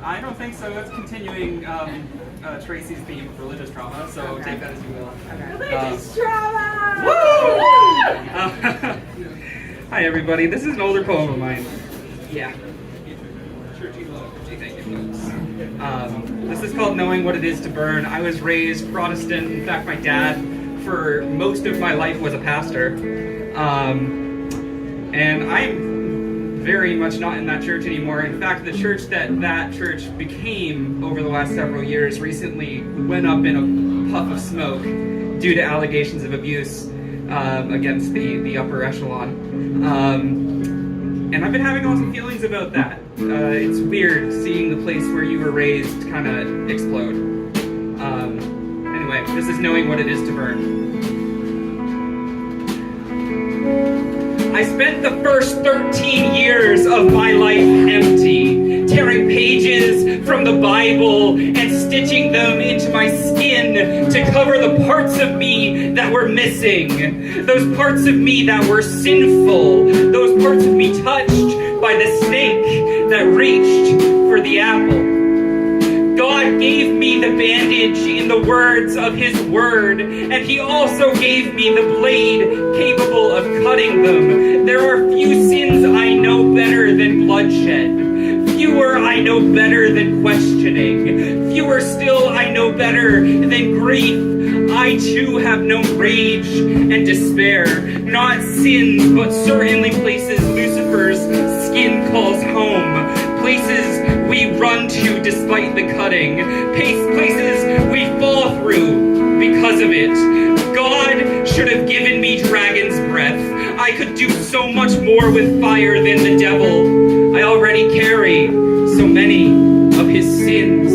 I don't think so. That's continuing Tracy's theme of religious trauma, so Okay. take that as you will. Religious trauma! Woo! Hi everybody, this is an older poem of mine. Yeah. Thank you. This is called Knowing What It Is to Burn. I was raised Protestant. In fact, my dad, for most of my life, was a pastor. And I'm very much not in that church anymore. In fact, the church that church became over the last several years recently went up in a puff of smoke due to allegations of abuse against the upper echelon. And I've been having lots of feelings about that. It's weird seeing the place where you were raised kind of explode. Anyway, this is Knowing What It Is to Burn. I spent the first 13 years of my life empty, tearing pages from the Bible and stitching them into my skin to cover the parts of me that were missing, those parts of me that were sinful, those parts of me touched by the snake that reached for the apple. God gave me the bandage in the words of His word, and He also gave me the blade capable of cutting them. There are few sins I know better than bloodshed. Fewer I know better than questioning. Fewer still I know better than grief. I too have known rage and despair. Not sins, but certainly places Lucifer's skin calls home. Places we run to despite the cutting. Places we fall through because of it. God should have given me dragon's breath. I could do so much more with fire than the devil. I already carry so many of his sins.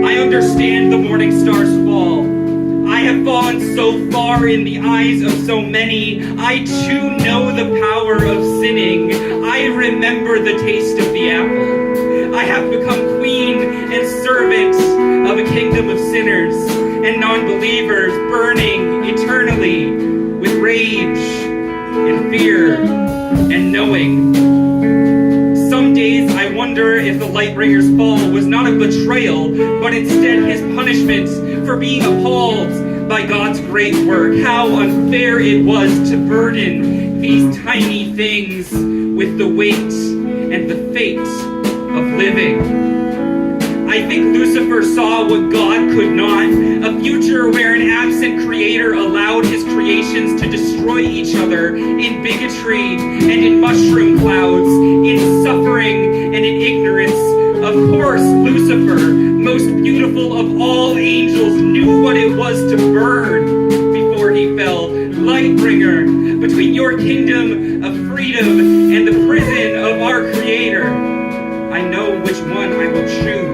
I understand the morning star's fall. I have fallen so far in the eyes of so many. I too know the power of sinning. I remember the taste of the apple. I have become queen and servant of a kingdom of sinners and non-believers, burning eternally with rage and fear and knowing. Some days I wonder if the Lightbringer's fall was not a betrayal, but instead his punishment for being appalled by God's great work. How unfair it was to burden these tiny things with the weight and the fate of living. I think Lucifer saw what God could not, a future where an absent creator allowed his creations to destroy each other in bigotry and in mushroom clouds, in suffering and in ignorance. Of course, Lucifer, most beautiful of all angels, knew what it was to burn before he fell. Lightbringer, between your kingdom of freedom and the prison of our Creator, I know which one I will choose.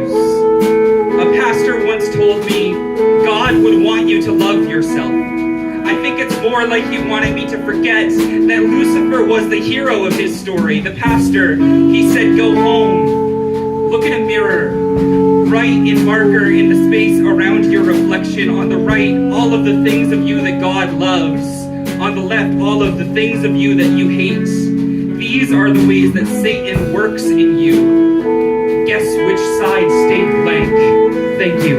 A pastor once told me, God would want you to love yourself. I think it's more like he wanted me to forget that Lucifer was the hero of his story. The pastor, he said, go home. Look in a mirror. Write in marker in the space around your reflection. On the right, all of the things of you that God loves. On the left, all of the things of you that you hate. These are the ways that Satan works in you. Guess which side stayed blank? Thank you.